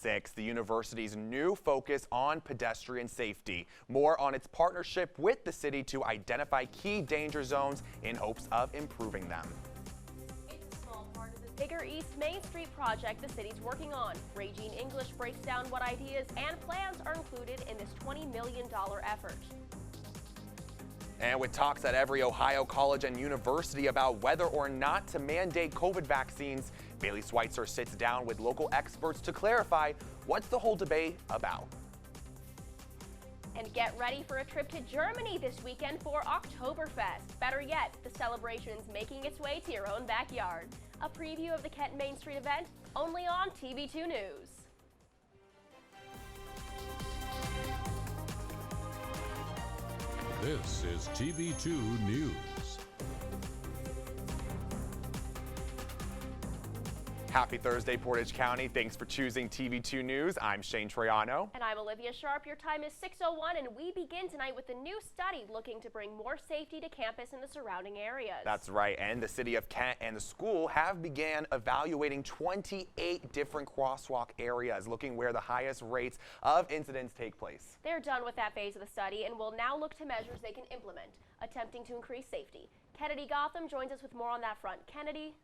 6, the university's new focus on pedestrian safety. More on its partnership with the city to identify key danger zones in hopes of improving them. It's a small part of the bigger East Main Street project the city's working on. Raygene English breaks down what ideas and plans are included in this $20 million effort. And with talks at every Ohio college and university about whether or not to mandate COVID vaccines, Baylee Sweitzer sits down with local experts to clarify what's the whole debate about. And get ready for a trip to Germany this weekend for Oktoberfest. Better yet, the celebration's making its way to your own backyard. A preview of the Kent Main Street event, only on TV2 News. This is TV2 News. Happy Thursday, Portage County. Thanks for choosing TV2 News. I'm Troyano. And I'm Olivia Sharp. Your time is 6:01, and we begin tonight with a new study looking to bring more safety to campus and the surrounding areas. That's right, and the city of Kent and the school have began evaluating 28 different crosswalk areas, looking where the highest rates of incidents take place. They're done with that phase of the study and will now look to measures they can implement, attempting to increase safety. Kennedy Gotham joins us with more on that front. Kennedy?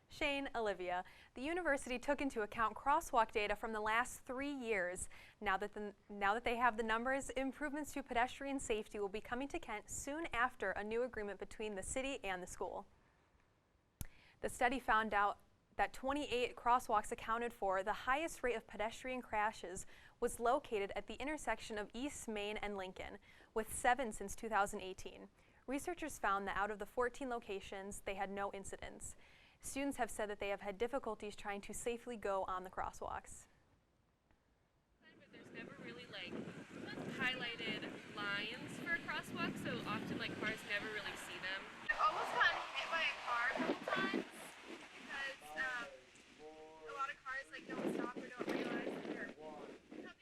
Shane, Olivia, the university took into account crosswalk data from the last 3 years. Now that they have the numbers, improvements to pedestrian safety will be coming to Kent soon after a new agreement between the city and the school. The study found out that 28 crosswalks accounted for the highest rate of pedestrian crashes was located at the intersection of East Main and Lincoln, with 7 since 2018. Researchers found that out of the 14 locations, they had no incidents. Students have said that they have had difficulties trying to safely go on the crosswalks. But there's never really highlighted lines for a crosswalk, so often cars never really see them. I've almost gotten hit by a car a couple times because a lot of cars don't stop or don't realize that they're coming.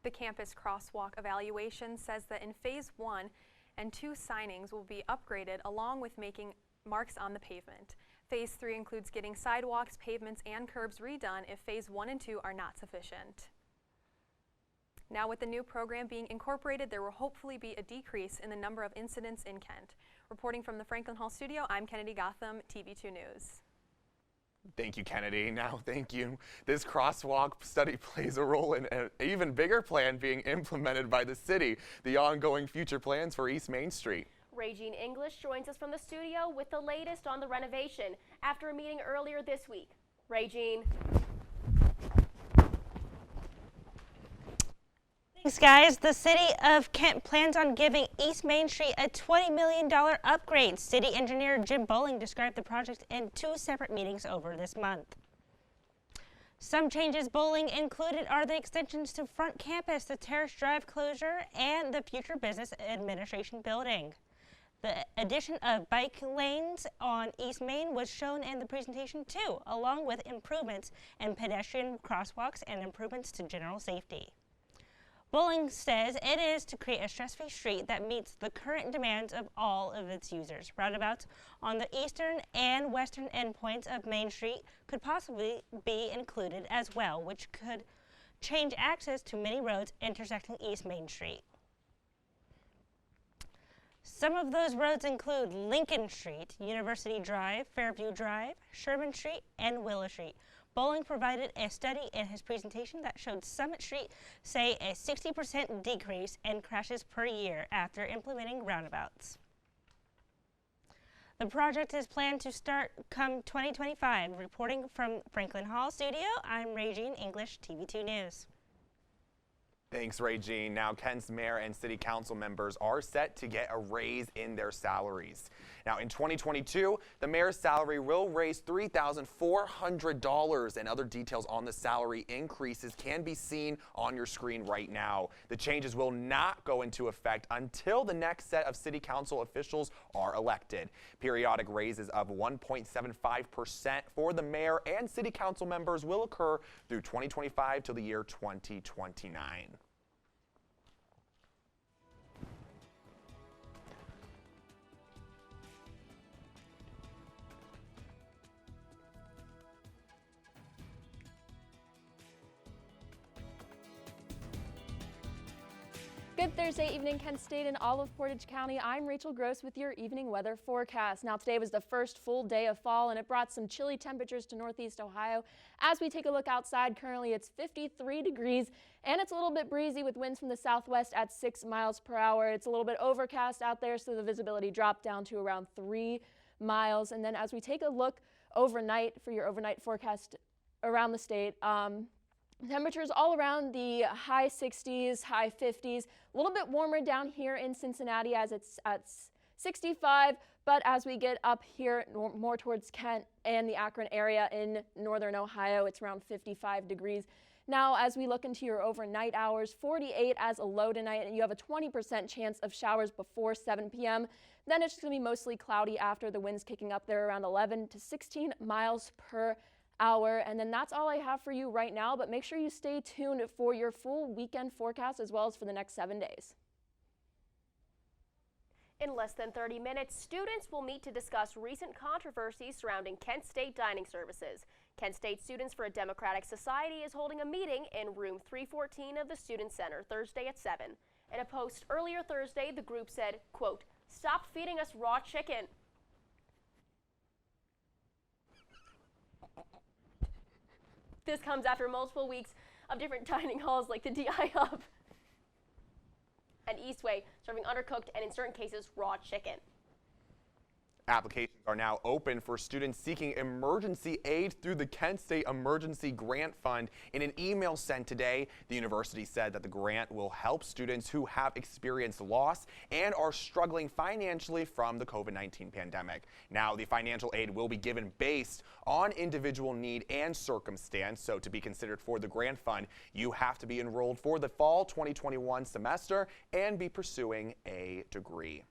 The campus crosswalk evaluation says that in phase 1 and 2 signings will be upgraded along with making marks on the pavement. Phase 3 includes getting sidewalks, pavements, and curbs redone if phase 1 and 2 are not sufficient. Now, with the new program being incorporated, there will hopefully be a decrease in the number of incidents in Kent. Reporting from the Franklin Hall studio, I'm Kennedy Gotham, TV2 News. Thank you, Kennedy. Now, thank you. This crosswalk study plays a role in an even bigger plan being implemented by the city, the ongoing future plans for East Main Street. Raygene English joins us from the studio with the latest on the renovation after a meeting earlier this week. Raygene. Thanks, guys. The city of Kent plans on giving East Main Street a $20 million upgrade. City engineer Jim Bowling described the project in 2 separate meetings over this month. Some changes Bowling included are the extensions to Front Campus, the Terrace Drive closure, and the future Business Administration building. The addition of bike lanes on East Main was shown in the presentation too, along with improvements in pedestrian crosswalks and improvements to general safety. Bowling says it is to create a stress-free street that meets the current demands of all of its users. Roundabouts on the eastern and western endpoints of Main Street could possibly be included as well, which could change access to many roads intersecting East Main Street. Some of those roads include Lincoln Street, University Drive, Fairview Drive, Sherman Street, and Willow Street. Bowling provided a study in his presentation that showed Summit Street say a 60% decrease in crashes per year after implementing roundabouts. The project is planned to start come 2025. Reporting from Franklin Hall Studio, I'm Raygene English, TV2 News. Thanks, Raygene. Now, Kent's mayor and city council members are set to get a raise in their salaries. Now, in 2022, the mayor's salary will raise $3,400, and other details on the salary increases can be seen on your screen right now. The changes will not go into effect until the next set of city council officials are elected. Periodic raises of 1.75% for the mayor and city council members will occur through 2025 till the year 2029. Good Thursday evening, Kent State and all of Portage County. I'm Rachel Gross with your evening weather forecast. Now, today was the first full day of fall, and it brought some chilly temperatures to Northeast Ohio. As we take a look outside, currently it's 53 degrees, and it's a little bit breezy with winds from the southwest at 6 miles per hour. It's a little bit overcast out there, so the visibility dropped down to around 3 miles. And then as we take a look overnight for your overnight forecast around the state, temperatures all around the high 60s, high 50s, a little bit warmer down here in Cincinnati as it's at 65, but as we get up here more towards Kent and the Akron area in northern Ohio, it's around 55 degrees. Now, as we look into your overnight hours, 48 as a low tonight, and you have a 20% chance of showers before 7 p.m. Then it's just going to be mostly cloudy after, the winds kicking up there around 11 to 16 miles per hour. And then that's all I have for you right now, but make sure you stay tuned for your full weekend forecast as well as for the next 7 days. In less than 30 minutes, students will meet to discuss recent controversies surrounding Kent State dining services. Kent State Students for a Democratic Society is holding a meeting in room 314 of the Student Center Thursday at 7. In a post earlier Thursday, the group said, quote, "Stop feeding us raw chicken." This comes after multiple weeks of different dining halls like the DI Hub and Eastway serving undercooked and, in certain cases, raw chicken. Applications are now open for students seeking emergency aid through the Kent State Emergency Grant Fund. In an email sent today, the university said that the grant will help students who have experienced loss and are struggling financially from the COVID-19 pandemic. Now, the financial aid will be given based on individual need and circumstance. So to be considered for the grant fund, you have to be enrolled for the fall 2021 semester and be pursuing a degree.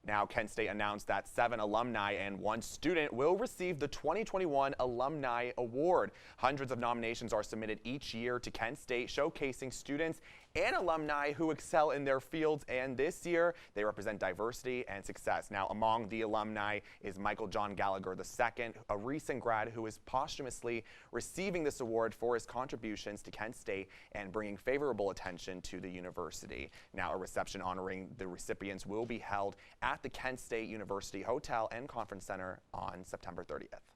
Now, Kent State announced that 7 alumni and 1 student will receive the 2021 Alumni Award. Hundreds of nominations are submitted each year to Kent State, showcasing students and alumni who excel in their fields, and this year they represent diversity and success. Now, among the alumni is Michael John Gallagher II, a recent grad who is posthumously receiving this award for his contributions to Kent State and bringing favorable attention to the university. Now, a reception honoring the recipients will be held at the Kent State University Hotel and Conference Center on September 30th.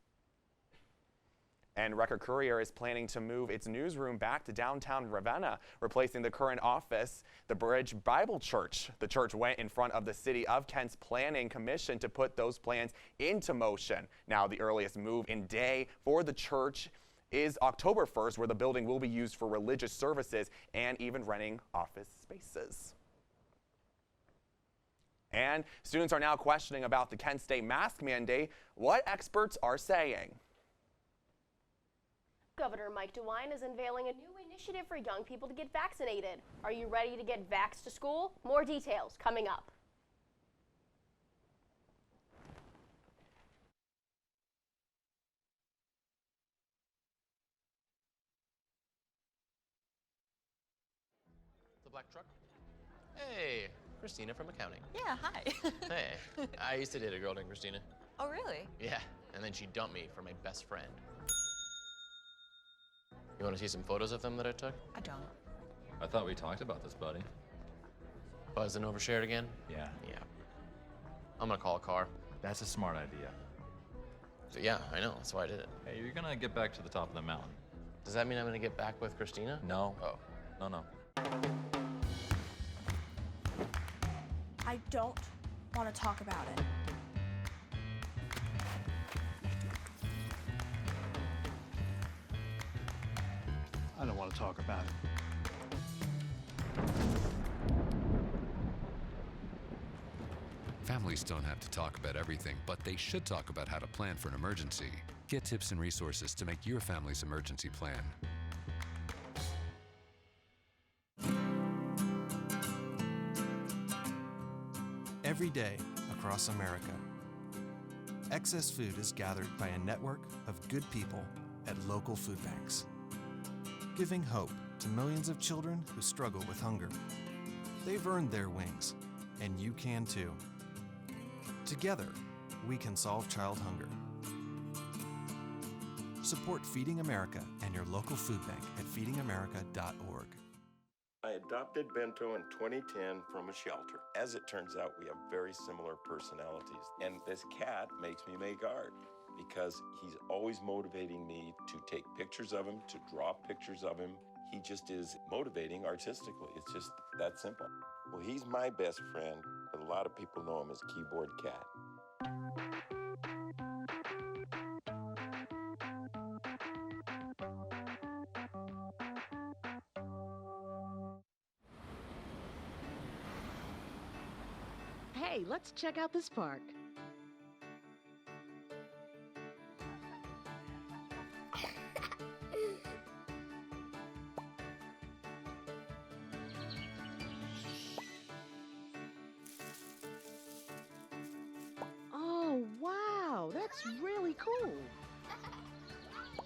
And Record Courier is planning to move its newsroom back to downtown Ravenna, replacing the current office, the Bridge Bible Church. The church went in front of the City of Kent's Planning Commission to put those plans into motion. Now, the earliest move-in day for the church is October 1st, where the building will be used for religious services and even renting office spaces. And students are now questioning about the Kent State mask mandate, what experts are saying. Governor Mike DeWine is unveiling a new initiative for young people to get vaccinated. Are you ready to get vaxxed to school? More details coming up. The black truck? Hey, Christina from accounting. Yeah, hi. Hey, I used to date a girl named Christina. Oh, really? Yeah, and then she dumped me for my best friend. You want to see some photos of them that I took? I don't. I thought we talked about this, buddy. Buzz and overshared again? Yeah. Yeah. I'm gonna call a car. That's a smart idea. So, yeah, I know, that's why I did it. Hey, you're gonna get back to the top of the mountain. Does that mean I'm gonna get back with Christina? No. Oh. No. I don't want to talk about it. I don't want to talk about it. Families don't have to talk about everything, but they should talk about how to plan for an emergency. Get tips and resources to make your family's emergency plan. Every day across America, excess food is gathered by a network of good people at local food banks, giving hope to millions of children who struggle with hunger. They've earned their wings, and you can too. Together, we can solve child hunger. Support Feeding America and your local food bank at feedingamerica.org. I adopted Bento in 2010 from a shelter. As it turns out, we have very similar personalities. And this cat makes me make art because he's always motivating me to take pictures of him, to draw pictures of him. He just is motivating artistically. It's just that simple. Well, he's my best friend, but a lot of people know him as Keyboard Cat. Hey, let's check out this park. Oh, wow, that's really cool.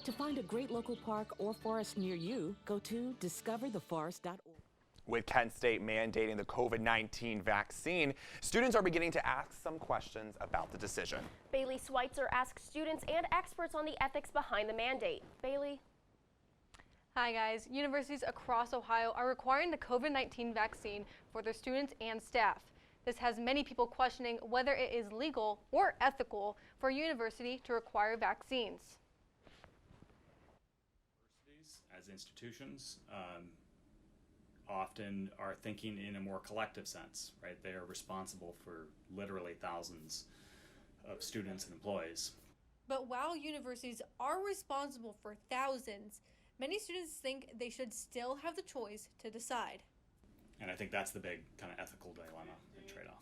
To find a great local park or forest near you, go to discovertheforest.org. With Kent State mandating the COVID-19 vaccine, students are beginning to ask some questions about the decision. Baylee Sweitzer asks students and experts on the ethics behind the mandate. Baylee? Hi guys. Universities across Ohio are requiring the COVID-19 vaccine for their students and staff. This has many people questioning whether it is legal or ethical for a university to require vaccines. Universities, as institutions, often are thinking in a more collective sense, right? They are responsible for literally thousands of students and employees. But while universities are responsible for thousands, many students think they should still have the choice to decide. And I think that's the big kind of ethical dilemma and trade-off.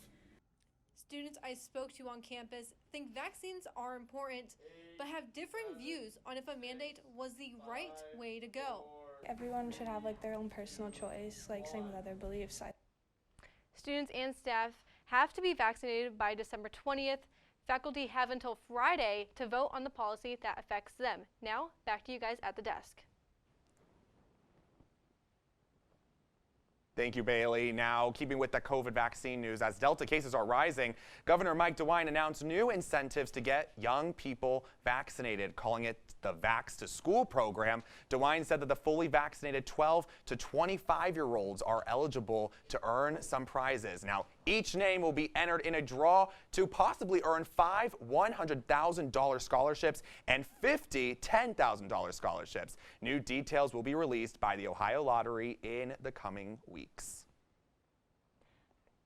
Students I spoke to on campus think vaccines are important, but have different views on if a mandate was the right way to go. Everyone should have their own personal choice, same with other beliefs. Students and staff have to be vaccinated by December 20th. Faculty have until Friday to vote on the policy that affects them. Now, back to you guys at the desk. Thank you, Baylee. Now, keeping with the COVID vaccine news, as Delta cases are rising, Governor Mike DeWine announced new incentives to get young people vaccinated, calling it the Vax to School program. DeWine said that the fully vaccinated 12 to 25-year-olds are eligible to earn some prizes. Now, each name will be entered in a draw to possibly earn 5 $100,000 scholarships and 50 $10,000 scholarships. New details will be released by the Ohio Lottery in the coming weeks.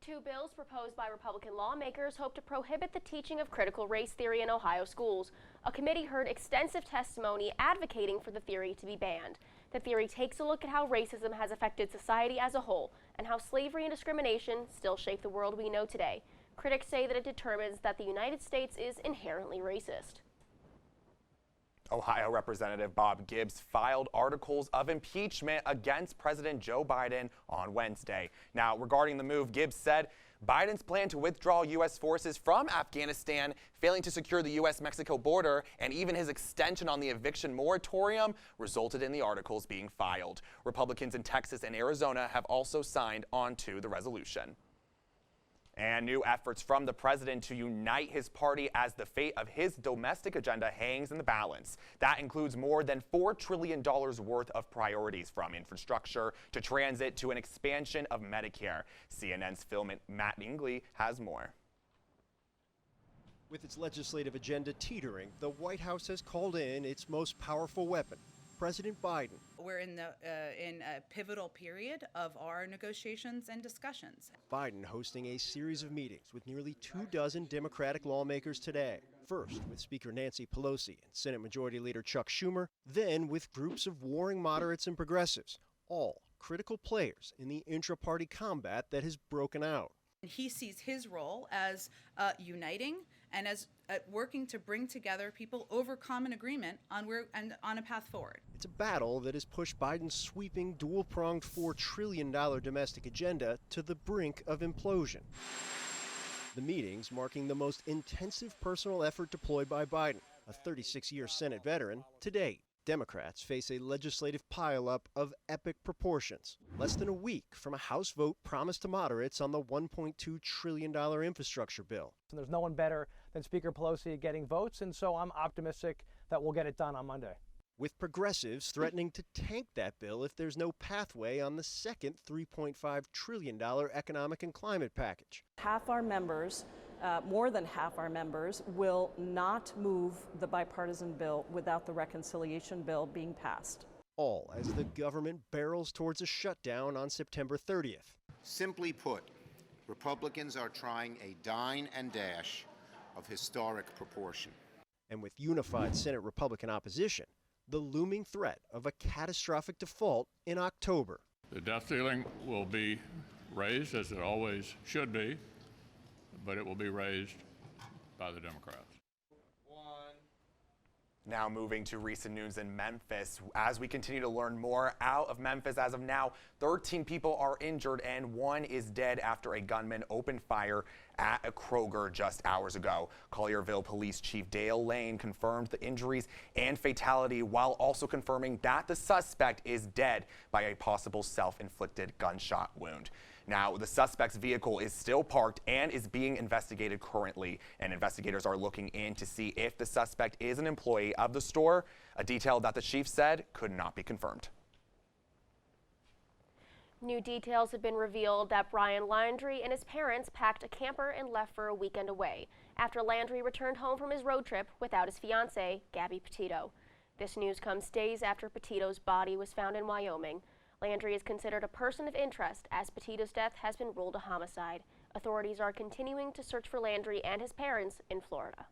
Two bills proposed by Republican lawmakers hope to prohibit the teaching of critical race theory in Ohio schools. A committee heard extensive testimony advocating for the theory to be banned. The theory takes a look at how racism has affected society as a whole and how slavery and discrimination still shape the world we know today. Critics say that it determines that the United States is inherently racist. Ohio Representative Bob Gibbs filed articles of impeachment against President Joe Biden on Wednesday. Now, regarding the move, Gibbs said Biden's plan to withdraw U.S. forces from Afghanistan, failing to secure the U.S.-Mexico border, and even his extension on the eviction moratorium resulted in the articles being filed. Republicans in Texas and Arizona have also signed onto the resolution. And new efforts from the president to unite his party as the fate of his domestic agenda hangs in the balance. That includes more than $4 trillion worth of priorities, from infrastructure to transit to an expansion of Medicare. CNN's Phil Matt Ingley has more. With its legislative agenda teetering, the White House has called in its most powerful weapon, President Biden. We're in a pivotal period of our negotiations and discussions. Biden hosting a series of meetings with nearly 24 Democratic lawmakers today. First with Speaker Nancy Pelosi and Senate Majority Leader Chuck Schumer, then with groups of warring moderates and progressives, all critical players in the intra-party combat that has broken out. He sees his role as uniting and as working to bring together people over common agreement on a path forward. It's a battle that has pushed Biden's sweeping dual-pronged $4 trillion domestic agenda to the brink of implosion. The meetings marking the most intensive personal effort deployed by Biden, a 36-year Senate veteran, to date. Democrats face a legislative pileup of epic proportions, less than a week from a House vote promised to moderates on the $1.2 trillion infrastructure bill. And there's no one better than Speaker Pelosi at getting votes, and so I'm optimistic that we'll get it done on Monday. with progressives threatening to tank that bill if there's no pathway on the second $3.5 trillion economic and climate package. Half our members, more than half our members, will not move the bipartisan bill without the reconciliation bill being passed. All as the government barrels towards a shutdown on September 30th. Simply put, Republicans are trying a dine and dash of historic proportion. And with unified Senate Republican opposition, the looming threat of a catastrophic default in October. The debt ceiling will be raised, as it always should be, but it will be raised by the Democrats. Now moving to recent news in Memphis. As we continue to learn more out of Memphis, as of now, 13 people are injured and 1 is dead after a gunman opened fire at a Kroger just hours ago. Collierville Police Chief Dale Lane confirmed the injuries and fatality while also confirming that the suspect is dead by a possible self-inflicted gunshot wound. Now, the suspect's vehicle is still parked and is being investigated currently, and investigators are looking in to see if the suspect is an employee of the store, a detail that the chief said could not be confirmed. New details have been revealed that Brian Landry and his parents packed a camper and left for a weekend away after Landry returned home from his road trip without his fiancée, Gabby Petito. This news comes days after Petito's body was found in Wyoming. Landry is considered a person of interest as Petito's death has been ruled a homicide. Authorities are continuing to search for Landry and his parents in Florida.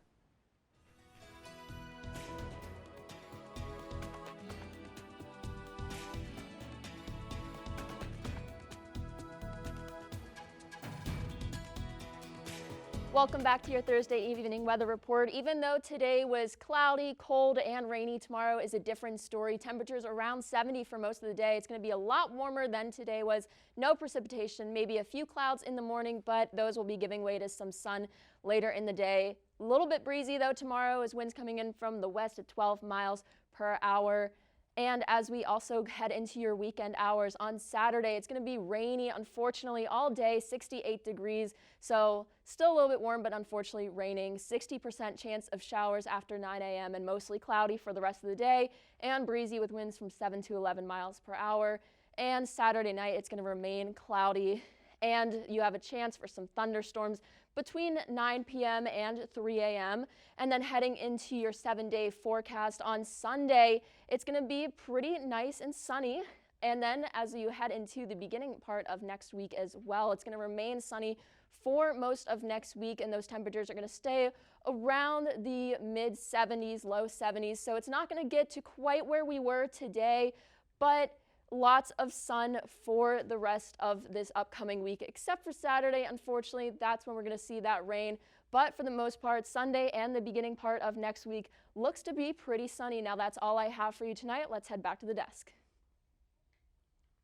Welcome back to your Thursday evening weather report. Even though today was cloudy, cold, and rainy, tomorrow is a different story. Temperatures around 70 for most of the day. It's going to be a lot warmer than today was. No precipitation, maybe a few clouds in the morning, but those will be giving way to some sun later in the day. A little bit breezy though tomorrow as winds coming in from the west at 12 miles per hour. And as we also head into your weekend hours on Saturday, it's going to be rainy, unfortunately, all day, 68 degrees. So still a little bit warm, but unfortunately raining. 60% chance of showers after 9 a.m. and mostly cloudy for the rest of the day and breezy with winds from 7 to 11 miles per hour. And Saturday night, it's going to remain cloudy and you have a chance for some thunderstorms between 9 p.m. and 3 a.m. And then heading into your 7-day forecast on Sunday, it's going to be pretty nice and sunny. And then as you head into the beginning part of next week as well, it's going to remain sunny for most of next week, and those temperatures are going to stay around the mid 70s, low 70s. So it's not going to get to quite where we were today, but lots of sun for the rest of this upcoming week, except for Saturday. Unfortunately, that's when we're going to see that rain. But for the most part, Sunday and the beginning part of next week looks to be pretty sunny. Now that's all I have for you tonight. Let's head back to the desk.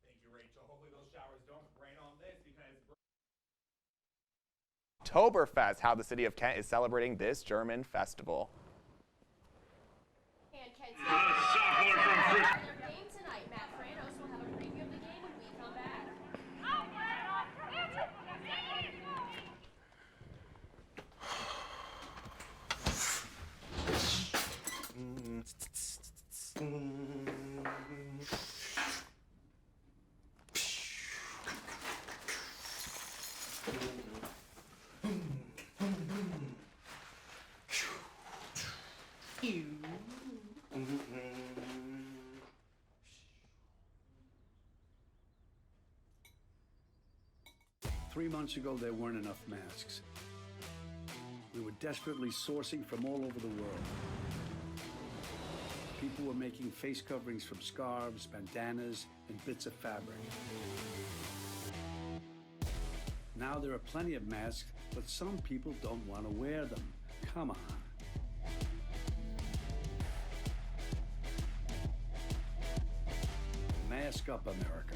Thank you, Rachel. Hopefully those showers don't rain on this because Oktoberfest, how the city of Kent is celebrating this German festival. And Kent's their game tonight. Matt Franos will have a preview of the game when we come back. Three months ago, there weren't enough masks. We were desperately sourcing from all over the world. People were making face coverings from scarves, bandanas, and bits of fabric. Now there are plenty of masks, but some people don't want to wear them. Come on. Mask up, America.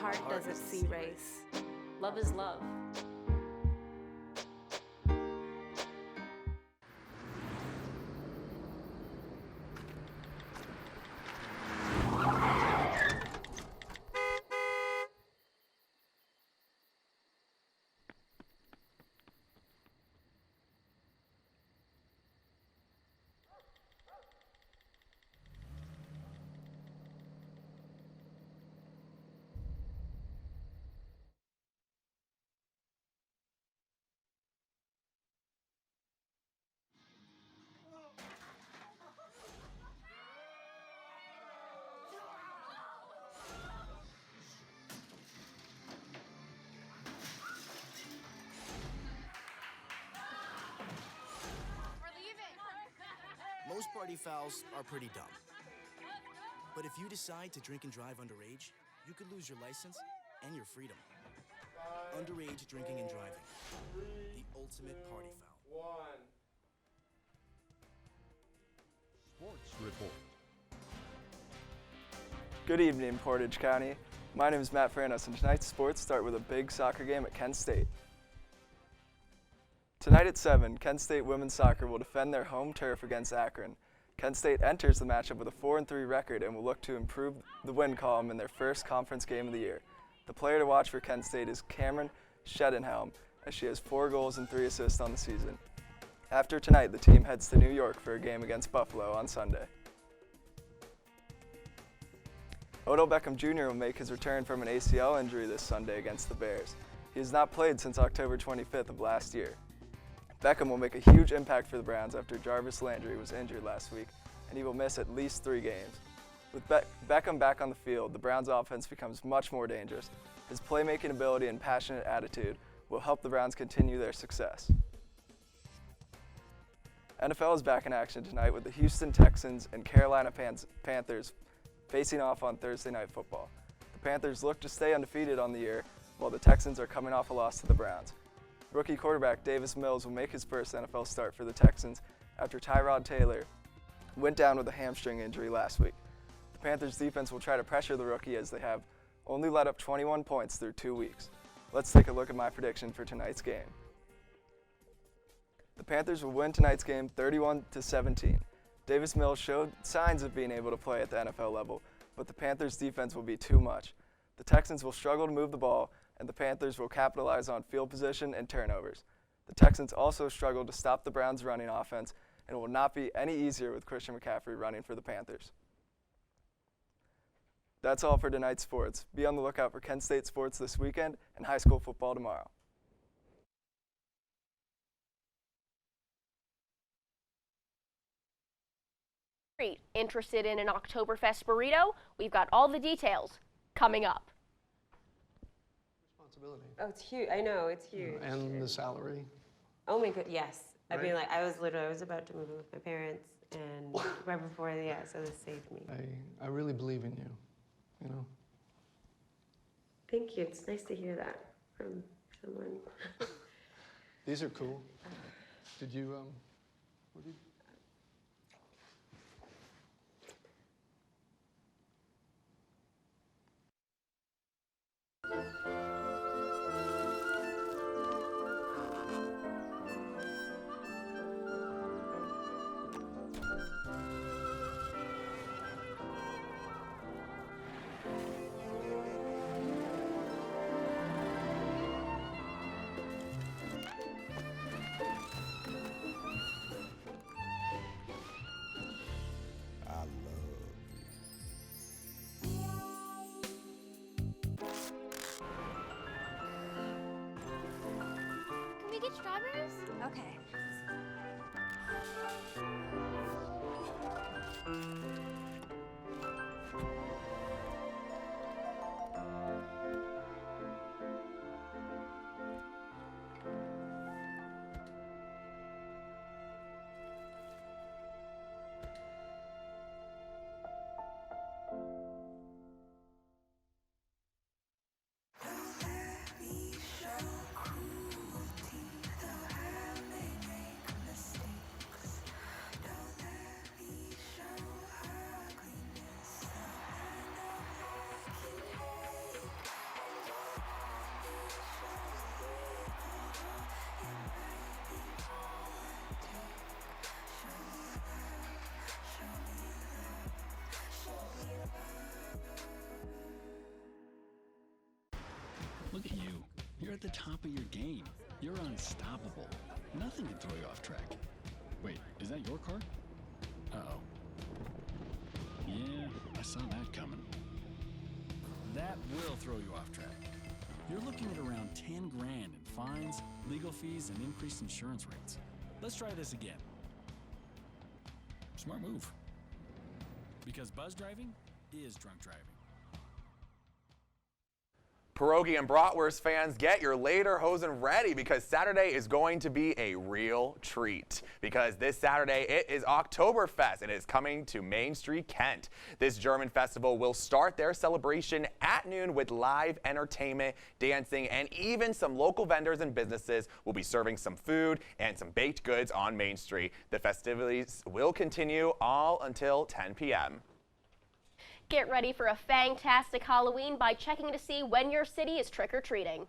heart doesn't see race. Love is love. Most party fouls are pretty dumb. But if you decide to drink and drive underage, you could lose your license and your freedom. Underage drinking and driving. The ultimate party foul. Sports Report. Good evening, Portage County. My name is Matt Franos, and tonight's sports start with a big soccer game at Kent State. Tonight at 7, Kent State women's soccer will defend their home turf against Akron. Kent State enters the matchup with a 4-3 record and will look to improve the win column in their first conference game of the year. The player to watch for Kent State is Cameron Schedenhelm, as she has 4 goals and 3 assists on the season. After tonight, the team heads to New York for a game against Buffalo on Sunday. Odell Beckham Jr. will make his return from an ACL injury this Sunday against the Bears. He has not played since October 25th of last year. Beckham will make a huge impact for the Browns after Jarvis Landry was injured last week, and he will miss at least 3 games. With Beckham back on the field, the Browns' offense becomes much more dangerous. His playmaking ability and passionate attitude will help the Browns continue their success. NFL is back in action tonight with the Houston Texans and Carolina Panthers facing off on Thursday Night Football. The Panthers look to stay undefeated on the year, while the Texans are coming off a loss to the Browns. Rookie quarterback Davis Mills will make his first NFL start for the Texans after Tyrod Taylor went down with a hamstring injury last week. The Panthers defense will try to pressure the rookie as they have only let up 21 points through 2 weeks. Let's take a look at my prediction for tonight's game. The Panthers will win tonight's game 31-17. Davis Mills showed signs of being able to play at the NFL level, but the Panthers defense will be too much. The Texans will struggle to move the ball, and the Panthers will capitalize on field position and turnovers. The Texans also struggled to stop the Browns' running offense, and it will not be any easier with Christian McCaffrey running for the Panthers. That's all for tonight's sports. Be on the lookout for Kent State sports this weekend and high school football tomorrow. Interested in an Oktoberfest burrito? We've got all the details coming up. Oh, it's huge. I know, it's huge. And the salary. Oh my god, yes. I mean, Right. like, I was about to move in with my parents, and right before, so this saved me. I really believe in you, you know. Thank you. It's nice to hear that from someone. These are cool. Did you, what did you? Can we get strawberries? Okay. Look at you. You're at the top of your game. You're unstoppable. Nothing can throw you off track. Wait, is that your car? Uh-oh. Yeah, I saw that coming. That will throw you off track. You're looking at around 10 grand in fines, legal fees, and increased insurance rates. Let's try this again. Smart move. Because buzz driving is drunk driving. Pierogi and bratwurst fans, get your lederhosen ready because Saturday is going to be a real treat. Because this Saturday, it is Oktoberfest and it is coming to Main Street, Kent. This German festival will start their celebration at noon with live entertainment, dancing, and even some local vendors and businesses will be serving some food and some baked goods on Main Street. The festivities will continue all until 10 p.m. Get ready for a fantastic Halloween by checking to see when your city is trick-or-treating.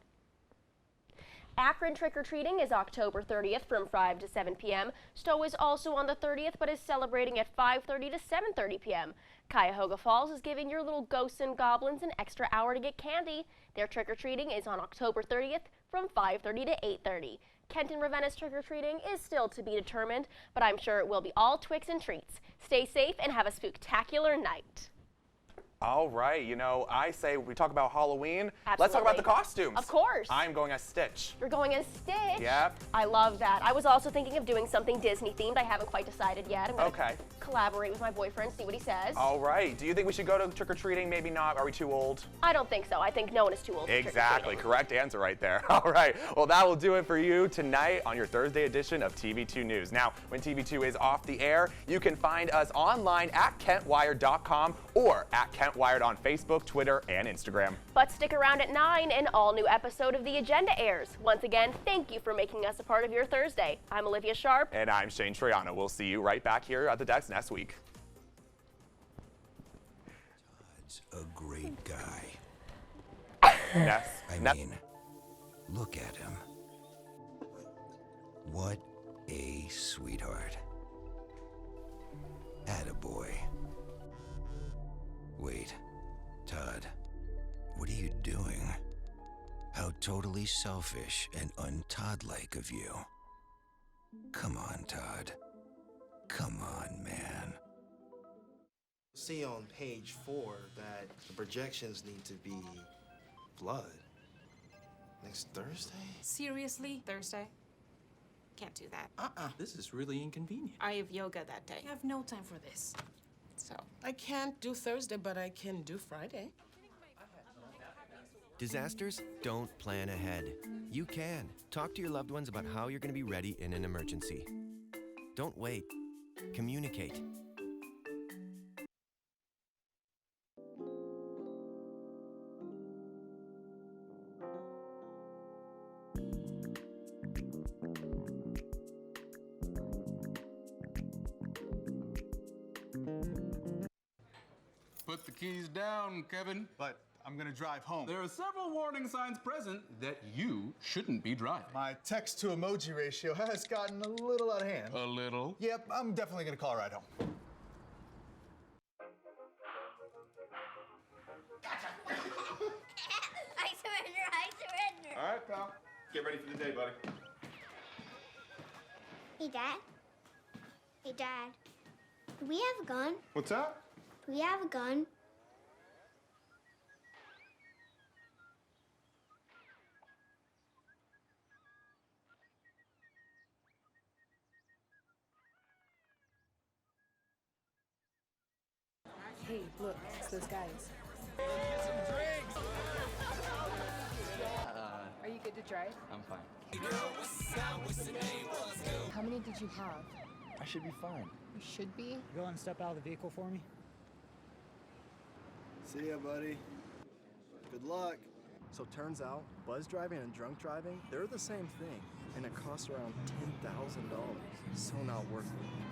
Akron trick-or-treating is October 30th from 5 to 7 p.m. Stowe is also on the 30th but is celebrating at 5:30 to 7:30 p.m. Cuyahoga Falls is giving your little ghosts and goblins an extra hour to get candy. Their trick-or-treating is on October 30th from 5:30 to 8:30. Kenton Ravenna's trick-or-treating is still to be determined, but I'm sure it will be all Twix and treats. Stay safe and have a spooktacular night. All right, you know, I say we talk about Halloween. Absolutely. Let's talk about the costumes. Of course. I'm going as Stitch. You're going as Stitch? Yep. I love that. I was also thinking of doing something Disney themed. I haven't quite decided yet. I'm going to collaborate with my boyfriend, see what he says. All right. Do you think we should go to trick-or-treating? Maybe not. Are we too old? I don't think so. I think no one is too old for Exactly. Correct answer right there. All right. Well, that will do it for you tonight on your Thursday edition of TV2 News. Now, when TV2 is off the air, you can find us online at KentWired.com or at KentWired on Facebook, Twitter, and Instagram. But stick around at 9, an all-new episode of The Agenda airs. Once again, thank you for making us a part of your Thursday. I'm Olivia Sharp. And I'm Shane Troyano. We'll see you right back here at the desk next week. Todd's a great guy. Yes. I mean, look at him. What a sweetheart. Attaboy. Wait, Todd, what are you doing? How totally selfish and un-Todd-like of you. Come on, Todd. Come on, man. See on page 4 that the projections need to be blood. Next Thursday? Seriously? Thursday? Can't do that. This is really inconvenient. I have yoga that day. I have no time for this. So. I can't do Thursday, but I can do Friday. Disasters don't plan ahead. You can. Talk to your loved ones about how you're going to be ready in an emergency. Don't wait. Communicate. Put the keys down, Kevin. But I'm gonna drive home. There are several warning signs present that you shouldn't be driving. My text to emoji ratio has gotten a little out of hand. A little? Yep, I'm definitely gonna call a ride home. I surrender. All right, pal. Get ready for the day, buddy. Hey, Dad. Hey, Dad. Do we have a gun? What's that? Do we have a gun? Hey, look, it's those guys. Get some drinks. Are you good to drive? I'm fine. How many did you have? I should be fine. You should be. Go and step out of the vehicle for me. See ya, buddy. Good luck. So turns out, buzz driving and drunk driving, they're the same thing, and it costs around $10,000. So not worth it.